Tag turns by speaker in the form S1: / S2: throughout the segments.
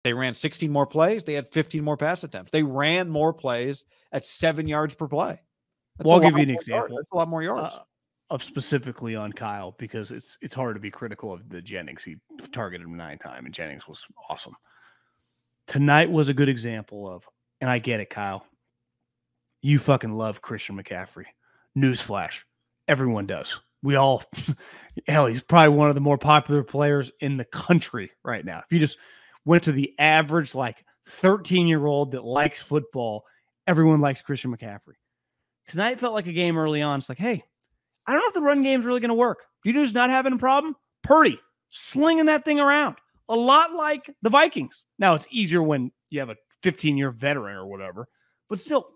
S1: They ran 16 more plays. They had 15 more pass attempts. They ran more plays at 7 yards per play.
S2: Well, I'll give you an example.
S1: That's a lot more yards.
S2: Of specifically on Kyle, because it's hard to be critical of the Jennings. He targeted him 9 times, and Jennings was awesome. Tonight was a good example of, and I get it, Kyle. You fucking love Christian McCaffrey. Newsflash. Everyone does. We all, hell, he's probably one of the more popular players in the country right now. If you just went to the average, 13-year-old that likes football, everyone likes Christian McCaffrey. Tonight felt like a game early on. It's like, hey, I don't know if the run game's really going to work. You just not having a problem? Purdy, slinging that thing around. A lot like the Vikings. Now, it's easier when you have a 15-year veteran or whatever. But still,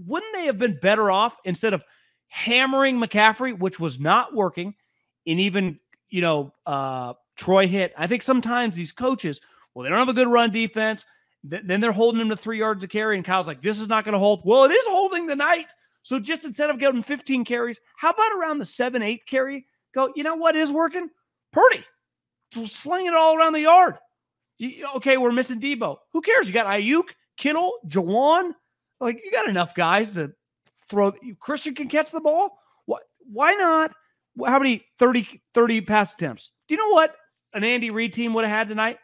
S2: wouldn't they have been better off instead of hammering McCaffrey, which was not working, and even, Troy hit? I think sometimes these coaches, well, they don't have a good run defense. Then they're holding him to 3 yards a carry, and Kyle's like, this is not going to hold. Well, it is holding tonight. So just instead of getting 15 carries, how about around the 7-8 carry? Go, you know what is working? Purdy. Slinging it all around the yard. Okay, we're missing Debo. Who cares? You got Ayuk, Kittle, Jawan. You got enough guys to throw. Christian can catch the ball. Why not? How many 30 pass attempts? Do you know what an Andy Reid team would have had tonight?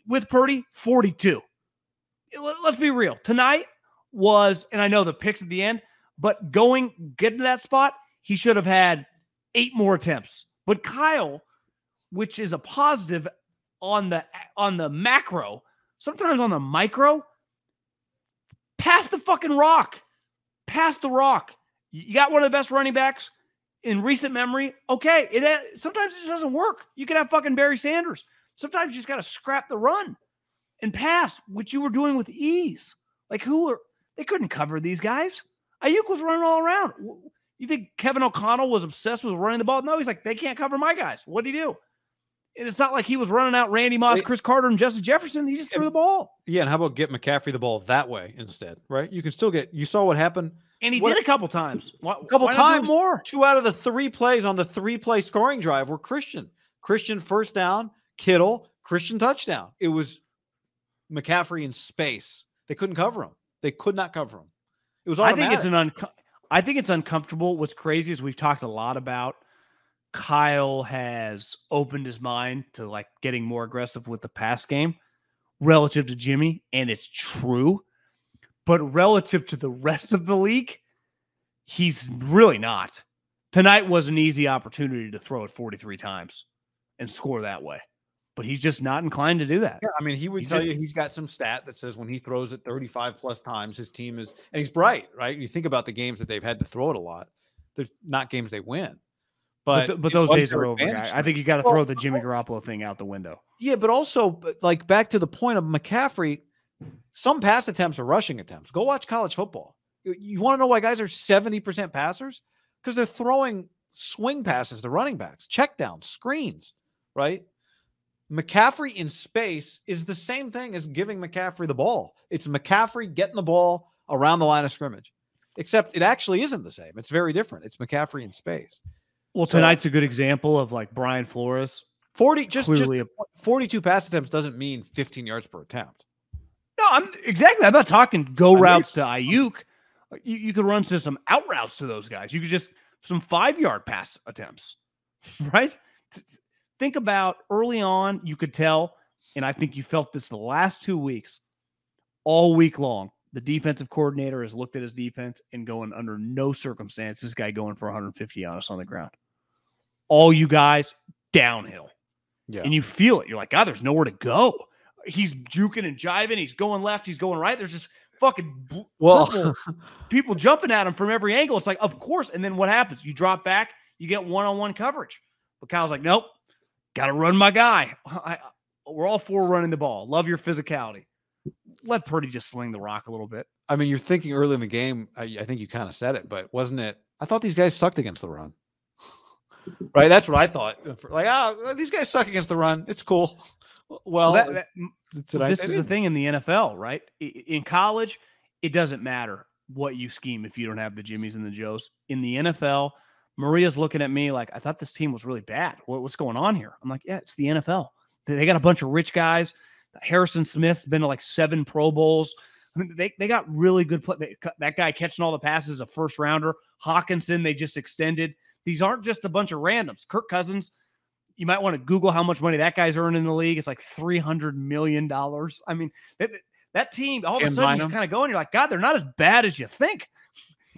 S2: With Purdy, 42. Let's be real. Tonight was, and I know the picks at the end, but getting to that spot, he should have had 8 more attempts. But Kyle, which is a positive on the macro, sometimes on the micro, pass the fucking rock. Pass the rock. You got one of the best running backs in recent memory. Okay, sometimes it just doesn't work. You can have fucking Barry Sanders. Sometimes you just got to scrap the run and pass, which you were doing with ease. They couldn't cover these guys. Ayuk was running all around. You think Kevin O'Connell was obsessed with running the ball? No, he's like, they can't cover my guys. What'd he do? And it's not like he was running out Randy Moss, Chris Carter, and Justin Jefferson. He just threw the ball.
S1: Yeah, and how about get McCaffrey the ball that way instead, right? You can still you saw what happened.
S2: And he did a couple times.
S1: Why times more. 2 out of the 3 plays on the 3-play scoring drive were Christian. Christian first down, Kittle, Christian touchdown. It was McCaffrey in space. They couldn't cover him. They could not cover him. It was automatic.
S2: I think it's uncomfortable. What's crazy is we've talked a lot about Kyle has opened his mind to getting more aggressive with the pass game relative to Jimmy, and it's true. But relative to the rest of the league, he's really not. Tonight was an easy opportunity to throw it 43 times and score that way. But he's just not inclined to do that.
S1: Yeah, I mean, he would tell you he's got some stat that says when he throws it 35 plus times, his team is, and he's bright, right? You think about the games that they've had to throw it a lot. There's not games they win. But
S2: those days are over, guy. I think you got to throw the Jimmy Garoppolo thing out the window.
S1: Yeah, but also, back to the point of McCaffrey, some pass attempts are rushing attempts. Go watch college football. You want to know why guys are 70% passers? Because they're throwing swing passes to running backs, check downs, screens, right? McCaffrey in space is the same thing as giving McCaffrey the ball. It's McCaffrey getting the ball around the line of scrimmage, except it actually isn't the same. It's very different. It's McCaffrey in space.
S2: Well, tonight's a good example of Brian Flores.
S1: 42 pass attempts doesn't mean 15 yards per attempt.
S2: No, I'm not talking routes to Ayuk. You could run some out routes to those guys. You could just some 5-yard pass attempts, right? Think about early on, you could tell, and I think you felt this the last 2 weeks, all week long. The defensive coordinator has looked at his defense and going under no circumstance, this guy going for 150 on us on the ground. All you guys downhill. Yeah. And you feel it. You're like, God, there's nowhere to go. He's juking and jiving. He's going left. He's going right. There's just fucking people jumping at him from every angle. It's like, of course. And then what happens? You drop back. You get one-on-one coverage. But Kyle's like, nope. Got to run my guy. We're all for running the ball. Love your physicality. Let Purdy just sling the rock a little bit.
S1: I mean, you're thinking early in the game, I think you kind of said it, but wasn't it? I thought these guys sucked against the run. Right? That's what I thought. These guys suck against the run. It's cool. Well,
S2: this is the thing in the NFL, right? In college, it doesn't matter what you scheme if you don't have the Jimmies and the Joes. In the NFL, Maria's looking at me like, I thought this team was really bad. What's going on here? I'm like, yeah, it's the NFL. They got a bunch of rich guys. Harrison Smith's been to like 7 Pro Bowls. I mean, they got really good play. That guy catching all the passes, a first rounder. Hawkinson, they just extended. These aren't just a bunch of randoms. Kirk Cousins, you might want to Google how much money that guy's earning in the league. It's like $300 million. I mean, that team, all of a sudden, you kind of go and you're like, God, they're not as bad as you think.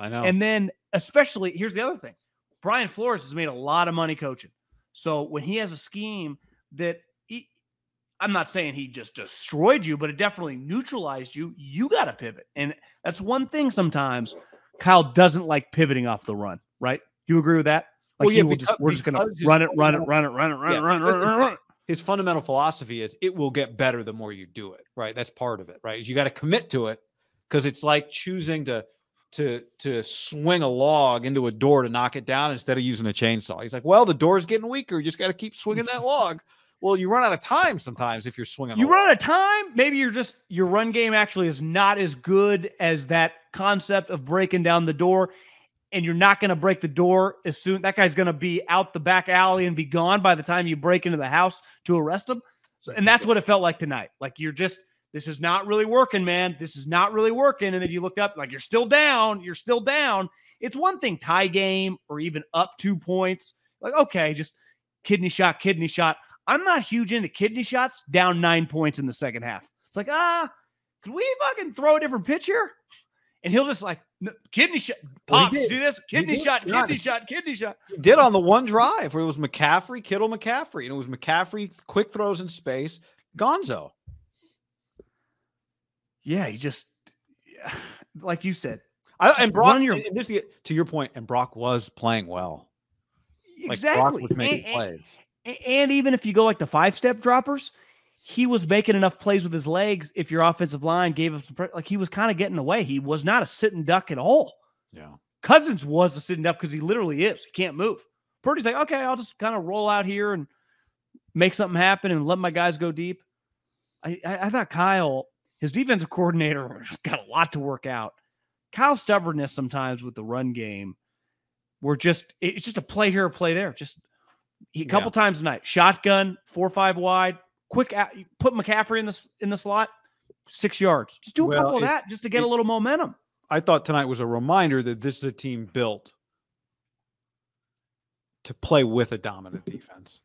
S1: I know.
S2: And then, especially, here's the other thing. Brian Flores has made a lot of money coaching. So when he has a scheme that I'm not saying he just destroyed you, but it definitely neutralized you, you got to pivot. And that's one thing sometimes Kyle doesn't like pivoting off the run, right? You agree with that? Like,
S1: well, yeah,
S2: we're just going to run it.
S1: His fundamental philosophy is it will get better the more you do it, right? That's part of it, right? Is you got to commit to it, because it's like choosing to swing a log into a door to knock it down instead of using a chainsaw. He's like, well, the door's getting weaker. You just got to keep swinging that log. Well, you run out of time sometimes if you're swinging.
S2: You run out of time. Maybe your run game actually is not as good as that concept of breaking down the door, and you're not going to break the door as soon. That guy's going to be out the back alley and be gone by the time you break into the house to arrest him. So, and that's what it felt like tonight. Like, this is not really working, man. This is not really working. And then you look up, like, you're still down. You're still down. It's one thing, tie game or even up 2 points. Like, okay, just kidney shot. I'm not huge into kidney shots down 9 points in the second half. It's like, can we fucking throw a different pitch here? And he'll just like, kidney shot. Pops, see this? Kidney shot.
S1: He did on the one drive where it was McCaffrey, Kittle, McCaffrey. And it was McCaffrey, quick throws in space, Gonzo.
S2: Yeah, he just, like you said.
S1: And Brock, to your point, and Brock was playing well.
S2: Exactly.
S1: Like, Brock was making plays.
S2: And even if you go like the 5-step droppers, he was making enough plays with his legs. If your offensive line gave him some, like, he was kind of getting away. He was not a sitting duck at all.
S1: Yeah.
S2: Cousins was a sitting duck because he literally is. He can't move. Purdy's like, okay, I'll just kind of roll out here and make something happen and let my guys go deep. I thought Kyle, his defensive coordinator, got a lot to work out. Kyle's stubbornness sometimes with the run game, it's just a play here, a play there. Just a couple times tonight, shotgun, 4-5 wide, quick out, put McCaffrey in the slot, 6 yards. Just do a couple of that just to get a little momentum.
S1: I thought tonight was a reminder that this is a team built to play with a dominant defense,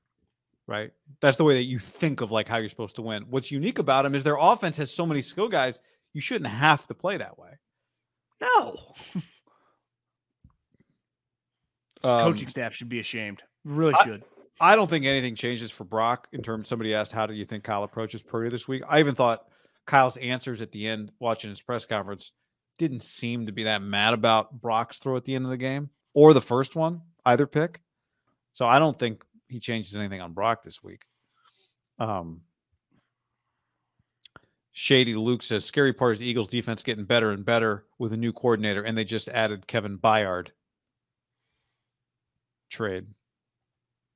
S1: right? That's the way that you think of like how you're supposed to win. What's unique about them is their offense has so many skill guys. You shouldn't have to play that way.
S2: No. Coaching staff should be ashamed. Really should.
S1: I don't think anything changes for Brock in terms. Somebody asked, how do you think Kyle approaches Purdy this week? I even thought Kyle's answers at the end, watching his press conference, didn't seem to be that mad about Brock's throw at the end of the game or the first one, either pick. So I don't think he changes anything on Brock this week. Shady Luke says, scary part is the Eagles defense getting better and better with a new coordinator, and they just added Kevin Byard. Trade.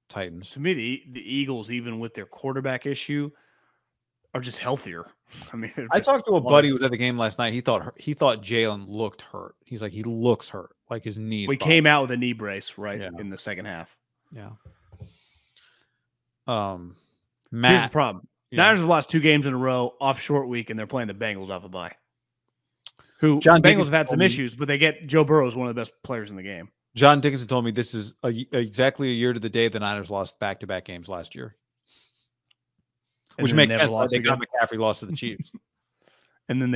S1: Titans.
S2: To me, the Eagles, even with their quarterback issue, are just healthier. I mean,
S1: I talked to a buddy who was at the game last night. He thought Jalen looked hurt. He's like, he looks hurt, like his knees.
S2: We came out with a knee brace in the second half.
S1: Yeah.
S2: Matt, here's the problem. Niners have lost 2 games in a row off short week, and they're playing the Bengals off a bye. Bengals have had some issues, but they get Joe Burrow is one of the best players in the game.
S1: John Dickinson told me this is exactly a year to the day the Niners lost back-to-back games last year. Which makes sense. They got McCaffrey lost to the Chiefs.
S2: and then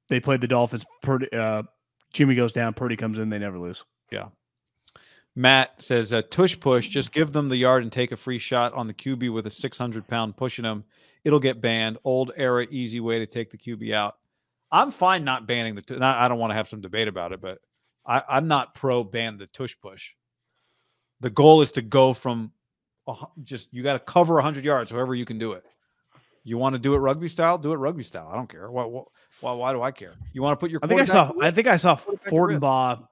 S2: they played the Dolphins. Purdy, Jimmy goes down. Purdy comes in. They never lose.
S1: Yeah. Matt says, tush push. Just give them the yard and take a free shot on the QB with a 600-pound pushing him. It'll get banned. Old era, easy way to take the QB out. I'm fine not banning the. I don't want to have some debate about it, but I'm not pro ban the tush push. The goal is to go from you got to cover 100 yards, however you can do it. You want to do it rugby style? Do it rugby style. I don't care. Why do I care? You want to put your.
S2: I think I saw Fortenbaugh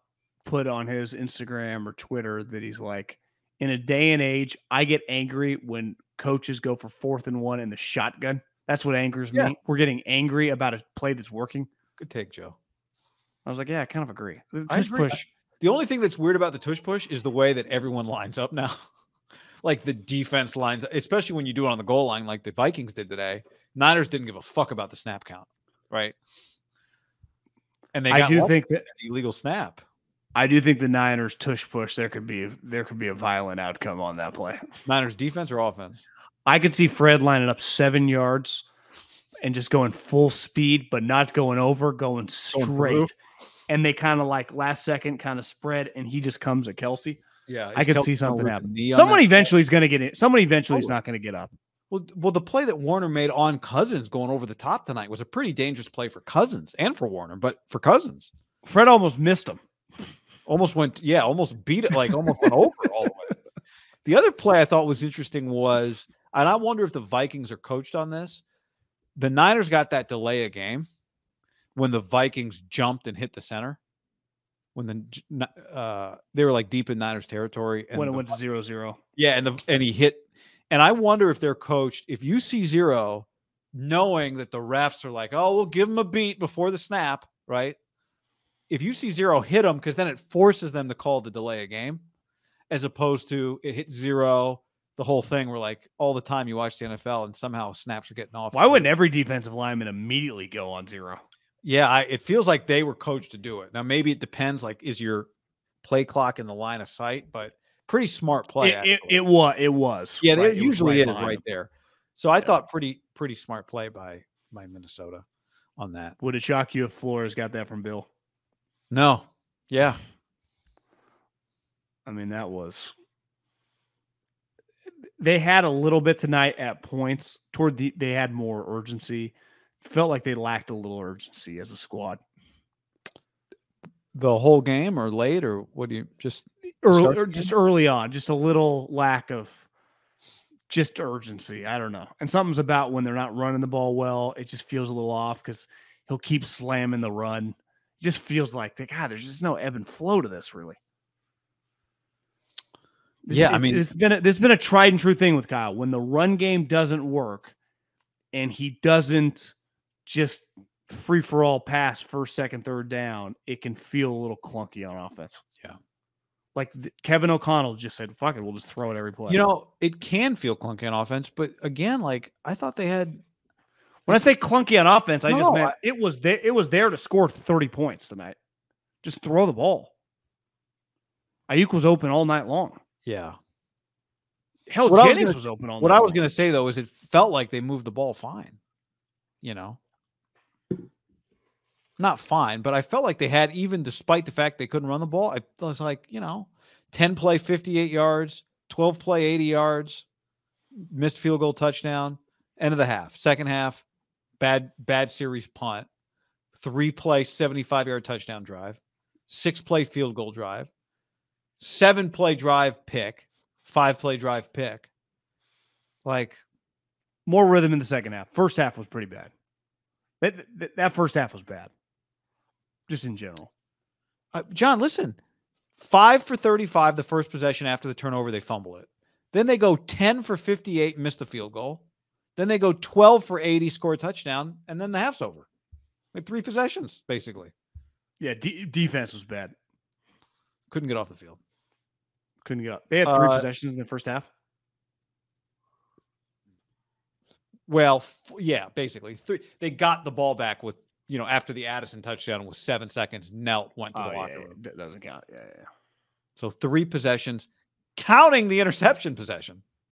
S2: put on his Instagram or Twitter that he's like, in a day and age, I get angry when coaches go for 4th and 1 in the shotgun. That's what angers me. We're getting angry about a play that's working.
S1: Good take, Joe.
S2: I was like, yeah, I kind of agree. The
S1: tush push. The only thing that's weird about the tush push is the way that everyone lines up now. Like the defense lines, especially when you do it on the goal line, like the Vikings did today. Niners didn't give a fuck about the snap count, right? And they
S2: I do think that
S1: illegal snap.
S2: I do think the Niners tush push. There could be a violent outcome on that play.
S1: Niners defense or offense?
S2: I could see Fred lining up 7 yards and just going full speed, but not going over, going straight. And they kind of like last second kind of spread, and he just comes at Kelsey.
S1: Yeah,
S2: I could see something happen. Someone eventually is going to get it. Someone eventually is not going to get up.
S1: Well, the play that Warner made on Cousins going over the top tonight was a pretty dangerous play for Cousins and for Warner, but for Cousins,
S2: Fred almost missed him.
S1: Almost beat it, like almost went over all the way. The other play I thought was interesting was, and I wonder if the Vikings are coached on this. The Niners got that delay a game when the Vikings jumped and hit the center. When they were like deep in Niners territory, and
S2: when it went to 0-0.
S1: Yeah, and he hit. And I wonder if they're coached. If you see 0, knowing that the refs are like, oh, we'll give him a beat before the snap, right? If you see 0, hit them, because then it forces them to call the delay a game, as opposed to it hit 0, the whole thing. Where like all the time you watch the NFL and somehow snaps are getting off.
S2: Why wouldn't every defensive lineman immediately go on 0?
S1: Yeah, it feels like they were coached to do it. Now maybe it depends. Like, is your play clock in the line of sight? But pretty smart play.
S2: It was.
S1: Yeah, right, usually it is right there. So I thought pretty smart play by Minnesota on that.
S2: Would it shock you if Flores got that from Bill?
S1: No. Yeah.
S2: I mean, they had a little bit tonight at points they had more urgency. Felt like they lacked a little urgency as a squad.
S1: The whole game or late, or what do you just
S2: early on, just a little lack of just urgency. I don't know. And something's about when they're not running the ball well, it just feels a little off because he'll keep slamming the run. It just feels like, God, there's just no ebb and flow to this, really.
S1: Yeah, I mean,
S2: there's been a tried and true thing with Kyle. When the run game doesn't work and he doesn't just free for all pass first, second, third down, it can feel a little clunky on offense.
S1: Yeah.
S2: Like Kevin O'Connell just said, fuck it, we'll just throw it every play.
S1: You know, it can feel clunky on offense, but again, like I thought they had.
S2: When I say clunky on offense, I just meant it was there to score 30 points tonight. Just throw the ball. Ayuk was open all night long.
S1: Yeah.
S2: Hell, Jennings was open all night long.
S1: What I was going to say, though, is it felt like they moved the ball fine. You know? Not fine, but I felt like they had, even despite the fact they couldn't run the ball, I was like, 10 play, 58 yards, 12 play, 80 yards, missed field goal touchdown, end of the half. Second half, bad series punt, 3 play, 75-yard touchdown drive, 6 play field goal drive, 7 play drive pick, 5 play drive pick. Like,
S2: more rhythm in the second half. First half was pretty bad. That first half was bad. Just in general.
S1: John, listen. 5 for 35 the first possession after the turnover, they fumble it. Then they go 10 for 58 and miss the field goal. Then they go 12 for 80, score a touchdown, and then the half's over. Like 3 possessions, basically.
S2: Yeah, defense was bad.
S1: Couldn't get off the field.
S2: Couldn't get up. They had 3 possessions in the first half.
S1: Well, yeah, basically 3. They got the ball back with, after the Addison touchdown with 7 seconds, knelt, went to the locker room.
S2: That doesn't count. Yeah.
S1: So 3 possessions, counting the interception possession.